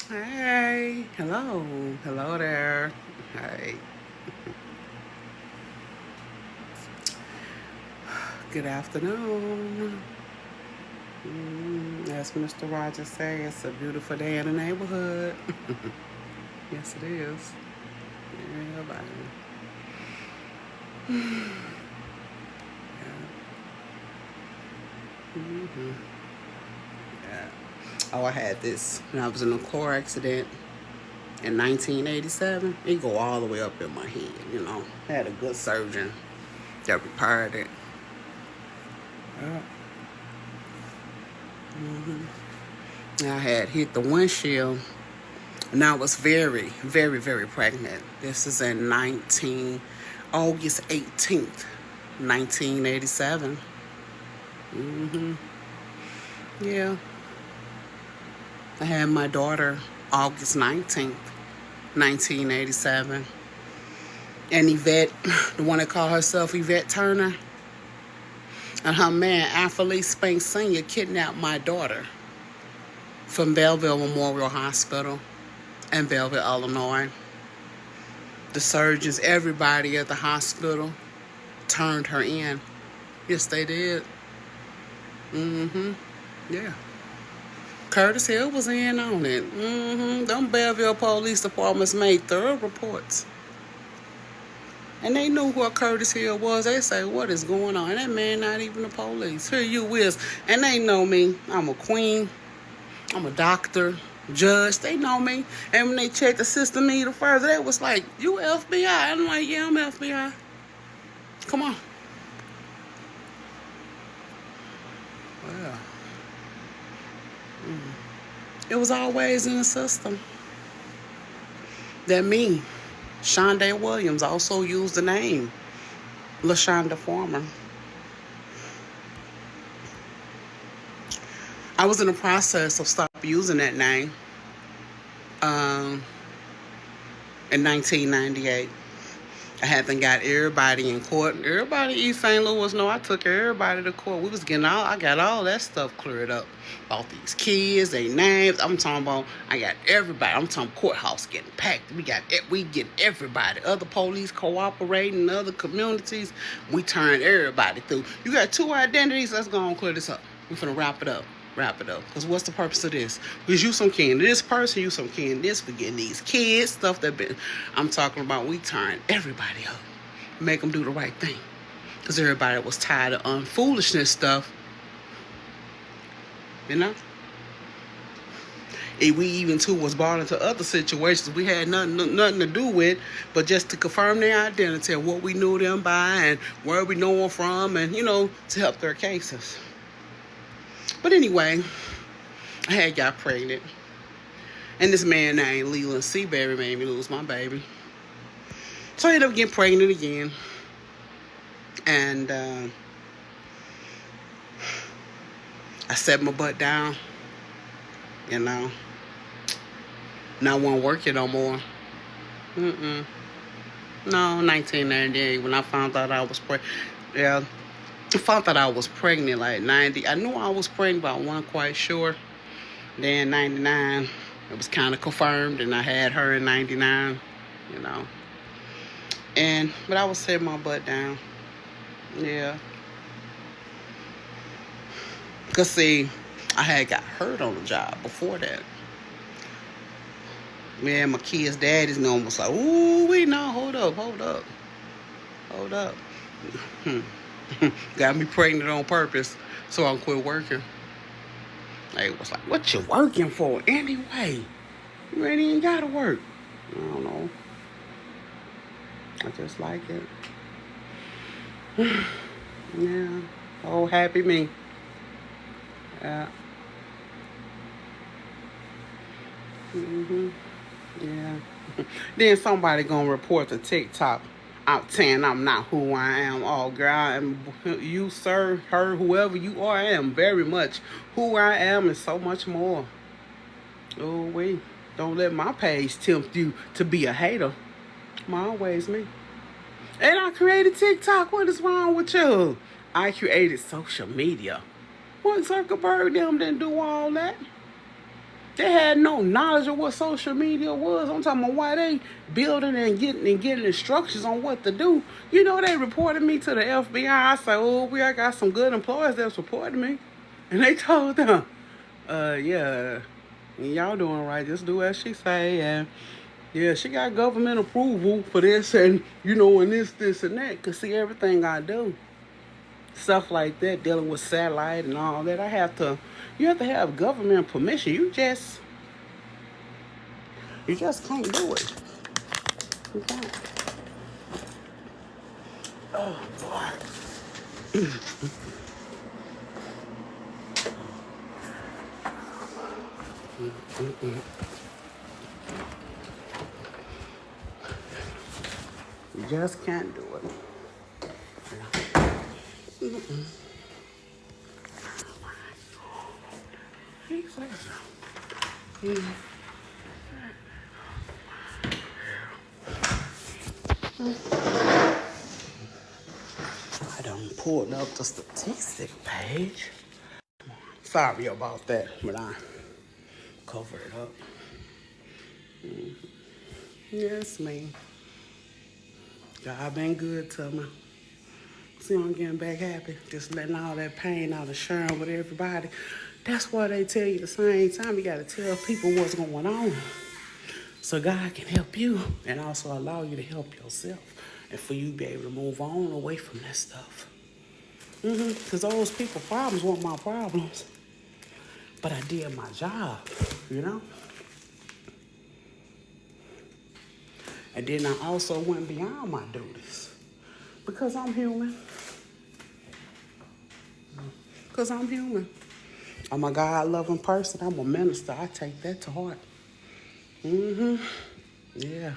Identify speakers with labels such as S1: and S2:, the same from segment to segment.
S1: Hey, hello, hello there. Hey, good afternoon. As Mr. Rogers say, it's a beautiful day in the neighborhood. Yes, it is. Yeah, buddy. Yeah. Oh, I had this when I was in a car accident in 1987. It go all the way up in my head. I had a good surgeon that repaired it. Yeah. I had hit the windshield. And I was very, very, very pregnant. This is in August 18th, 1987. Yeah. I had my daughter August 19th, 1987. And Yvette, the one that called herself Yvette Turner, and her man, Alpha Spank Sr., kidnapped my daughter from Belleville Memorial Hospital in Belleville, Illinois. The surgeons, everybody at the hospital turned her in. Yes, they did. Yeah. Curtis Hill was in on it. Them Belleville Police Departments made thorough reports. And they knew what Curtis Hill was. They say, what is going on? And that man not even the police. Here you is. And they know me. I'm a queen. I'm a doctor, judge. They know me. And when they checked the system either further, they was like, you FBI? I'm like, yeah, I'm FBI. Come on. Well, it was always in the system. That me, Shonda Williams, also used the name LaShonda Farmer. I was in the process of stop using that name um, in 1998. I hadn't got everybody in court. Everybody in East St. Louis know I took everybody to court. We was getting I got all that stuff cleared up. About these kids, their names. I'm talking about, I got everybody. I'm talking courthouse getting packed. We get everybody. Other police cooperating, other communities. We turn everybody through. You got two identities. Let's go and clear this up. We're finna wrap it up. Because what's the purpose of this? Because you some kin to this person, you some kin to this. We getting these kids, stuff that been. I'm talking about we turn everybody up. Make them do the right thing. Because everybody was tired of unfoolishness stuff. You know? And we even too was brought into other situations we had nothing to do with, but just to confirm their identity and what we knew them by and where we know them from and, to help their cases. But anyway, I had got pregnant. And this man named Leland Seaberry made me lose my baby. So I ended up getting pregnant again. And I set my butt down. And I wasn't working no more. No, 1998 when I found out I was pregnant. Yeah, I found out I was pregnant like 90. I knew I was pregnant, but I wasn't quite sure. Then 99, it was kind of confirmed, and I had her in 99, But I was setting my butt down. Yeah. Because, see, I had got hurt on the job before that. Man, my kid's daddy's almost like, ooh, no, hold up. Got me pregnant on purpose, so I quit working. They was like, what you working for anyway? You ain't even gotta work. I don't know. I just like it. Yeah. Oh, happy me. Yeah. Yeah. Then somebody gonna report to TikTok out saying I'm not who I am. Oh, girl, I am you, sir, her, whoever you are. I am very much who I am and so much more. Oh, wait. Don't let my page tempt you to be a hater. I'm always me. And I created TikTok. What is wrong with you? I created social media. What Zuckerberg them didn't do all that? They had no knowledge of what social media was. I'm talking about why they building and getting instructions on what to do. You know, they reported me to the FBI. I said, oh, I got some good employees that's reporting me. And they told them, yeah, y'all doing right. Just do as she say. And yeah, she got government approval for this and, and this and that. Cause see, everything I do, stuff like that, dealing with satellite and all that, you have to have government permission. You just can't do it. You can't. Oh boy. You just can't do it. I done pulled up the statistic page. Sorry about that, but I covered it up. Yes, me. God been good to me. See, I'm getting back happy. Just letting all that pain out and sharing with everybody. That's why they tell you at the same time, you got to tell people what's going on. So God can help you and also allow you to help yourself. And for you to be able to move on away from that stuff. Because those people problems weren't my problems. But I did my job, And then I also went beyond my duties. Because I'm human. I'm a God-loving person. I'm a minister. I take that to heart. Yeah.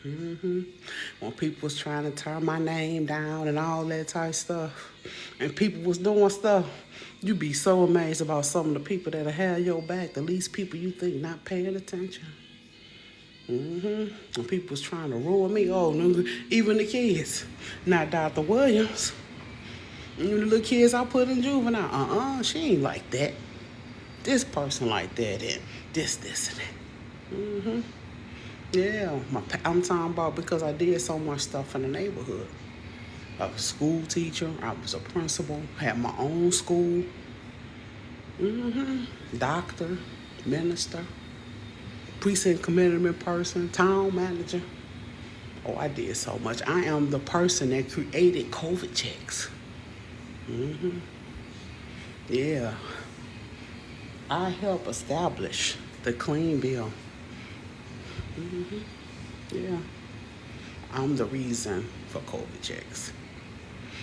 S1: When people was trying to turn my name down and all that type stuff, and people was doing stuff, you be so amazed about some of the people that have your back, the least people you think not paying attention. When people was trying to ruin me, even the kids, not Dr. Williams. Even the little kids I put in juvenile, she ain't like that. This person like that, and this, and that. Yeah, I'm talking about because I did so much stuff in the neighborhood. I was a school teacher, I was a principal, had my own school. Doctor, minister, precinct commitment person, town manager. Oh, I did so much. I am the person that created COVID checks. Yeah. I helped establish the clean bill. Yeah. I'm the reason for COVID checks.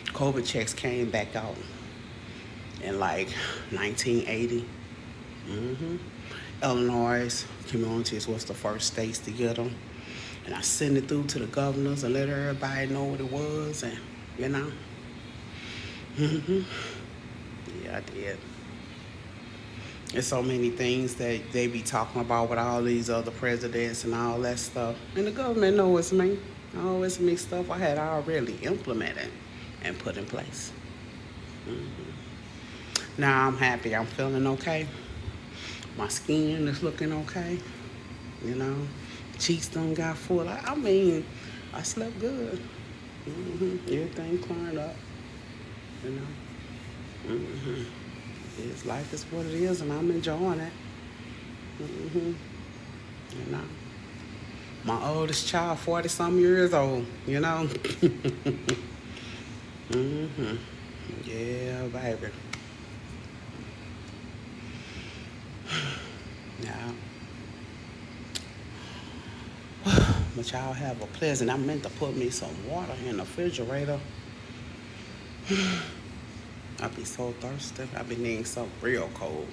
S1: COVID checks came back out in like 1980. Illinois communities was the first states to get them. And I sent it through to the governors and let everybody know what it was. And, Yeah, I did. There's so many things that they be talking about with all these other presidents and all that stuff. And the government knows it's me. Oh, it's me stuff I had already implemented and put in place. Now I'm happy. I'm feeling okay. My skin is looking okay. Cheeks done got full. I slept good. Everything cleared up. It's life is what it is, and I'm enjoying it. My oldest child, 40-some years old. Yeah, baby. Yeah. But y'all have a pleasant. I meant to put me some water in the refrigerator. I be so thirsty. I be needing something real cold.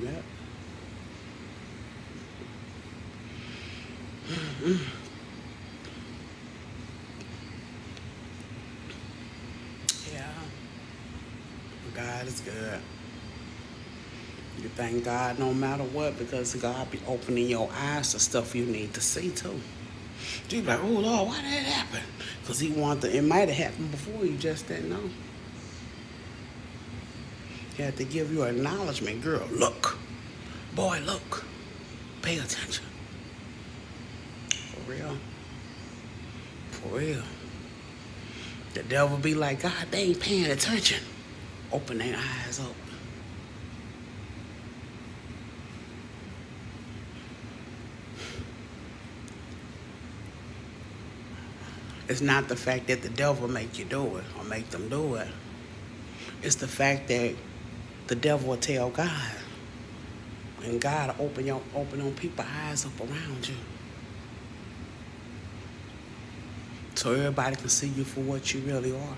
S1: Yep. Yeah. God is good. You thank God no matter what, because God be opening your eyes to stuff you need to see too. You be like, oh Lord, why did that happen? Because it might have happened before, you just didn't know. He had to give you acknowledgement. Girl, look. Boy, look. Pay attention. For real. For real. The devil be like, God, they ain't paying attention. Open their eyes up. It's not the fact that the devil make you do it or make them do it. It's the fact that the devil will tell God, and God will open on people's eyes up around you, so everybody can see you for what you really are.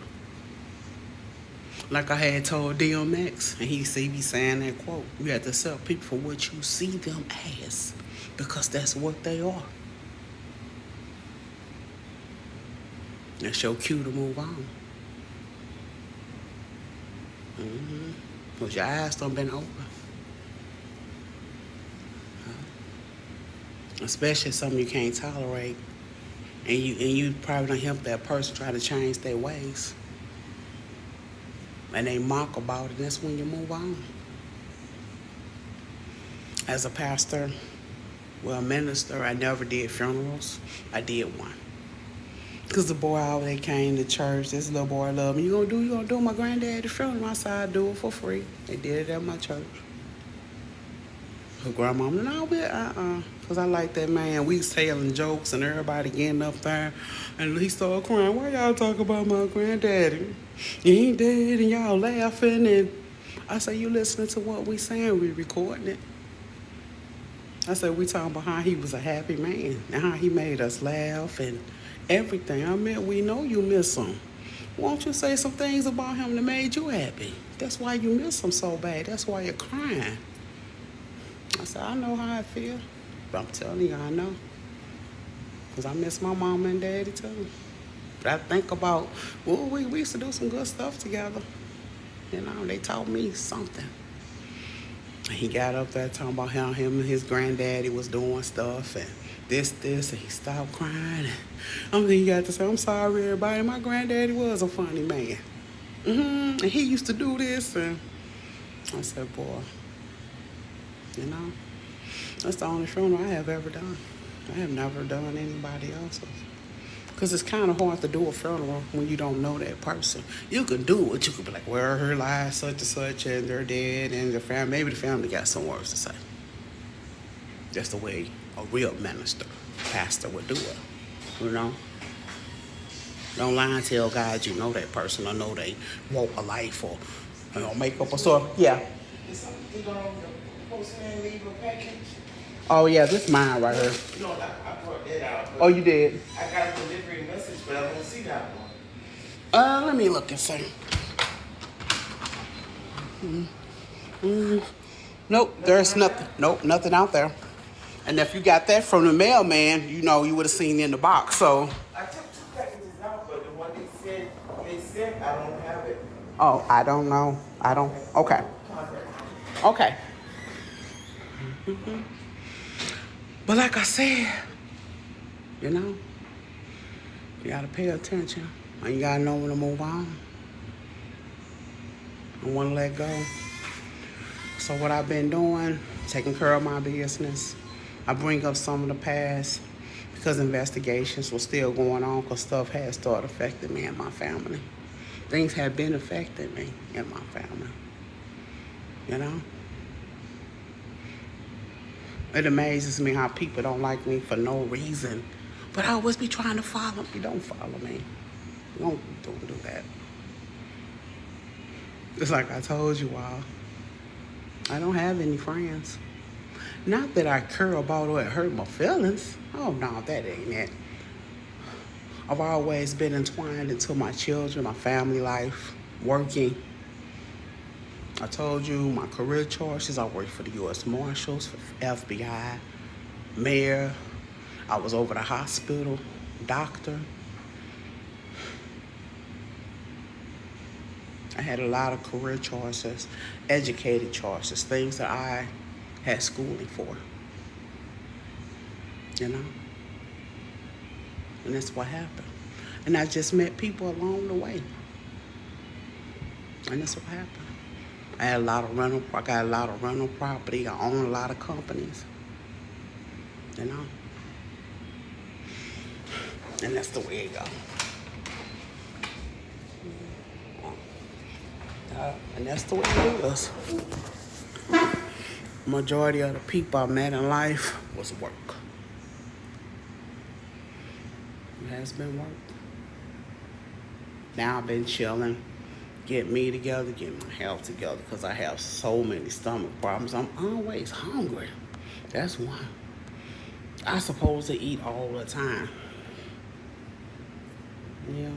S1: Like I had told DMX, and he be saying that quote, you have to accept people for what you see them as, because that's what they are. That's your cue to move on. Because your eyes done been open. Especially something you can't tolerate. And you probably don't help that person try to change their ways. And they mock about it, and that's when you move on. As a pastor, well, minister, I never did funerals. I did one. Because the boy always came to church. This little boy loved me. You gonna do my granddaddy's funeral? I said, I'd do it for free. They did it at my church. Her grandmama, no, because I like that man. We was telling jokes and everybody getting up there. And he started crying. Why y'all talk about my granddaddy? He ain't dead, and y'all laughing. And I said, you listening to what we saying? We recording it. I said, we talking about how he was a happy man and how he made us laugh and everything. I mean, we know you miss him. Won't you say some things about him that made you happy? That's why you miss him so bad. That's why you're crying. I said, I know how I feel. But I'm telling you, I know. Because I miss my mom and daddy too. But I think about, well, we used to do some good stuff together. You know, they taught me something. He got up there talking about how him and his granddaddy was doing stuff and this, and he stopped crying. And he got to say, I'm sorry, everybody. My granddaddy was a funny man. And he used to do this. And I said, boy, you know, that's the only funeral I have ever done. I have never done anybody else's. Because it's kind of hard to do a funeral when you don't know that person. You can do it. You could be like, well, her life, such and such, and they're dead, and the family, maybe the family got some words to say. That's the way a real pastor would do it. You know? Don't lie and tell God you know that person or know they walk a life or, you know, make up a story. Yeah.
S2: Did something go on the postman leave a package?
S1: Oh, yeah, this is mine right here.
S2: No, I brought that out.
S1: Oh, you did?
S2: I got a delivery message, but I don't see that one.
S1: Let me look and see. Nope, there's nothing. Nope, nothing out there. And if you got that from the mailman, you know you would have seen it in the box. So.
S2: I took 2 packages out, but the one they sent, I don't have it.
S1: Oh, I don't know. I don't. Okay. Okay. But like I said, you know, you gotta pay attention and you gotta know when to move on. I wanna let go. So what I've been doing, taking care of my business. I bring up some of the past because investigations were still going on because stuff had started affecting me and my family. Things had been affecting me and my family, you know? It amazes me how people don't like me for no reason. But I always be trying to follow me. Don't follow me. Don't do that. It's like I told you all. I don't have any friends. Not that I care about or it hurt my feelings. Oh, no, that ain't it. I've always been entwined into my children, my family life, working. I told you my career choices. I worked for the U.S. Marshals, for FBI, mayor. I was over the hospital, doctor. I had a lot of career choices, educated choices, things that I had schooling for, you know? And that's what happened. And I just met people along the way. And that's what happened. I got a lot of rental property. I own a lot of companies. You know? And that's the way it goes. And that's the way it is. Majority of the people I met in life was work. It has been work. Now I've been chilling, get me together, get my health together, because I have so many stomach problems. I'm always hungry. That's why. I'm supposed to eat all the time. Yeah.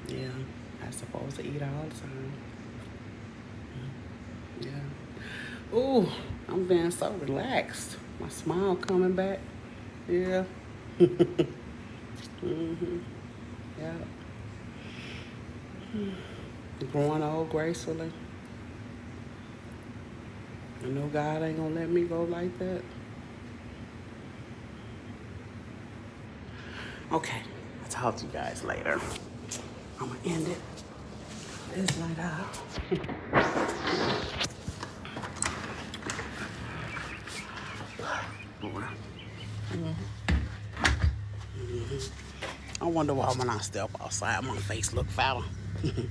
S1: Yeah. I'm supposed to eat all the time. Yeah. Ooh, I'm being so relaxed. My smile coming back. Yeah. Yeah. Growing old gracefully. I know God ain't gonna let me go like that. Okay, I'll talk to you guys later. I'm gonna end it. This light out. I wonder why when I step outside my face look fatter. Let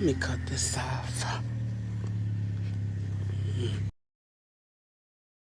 S1: me cut this off.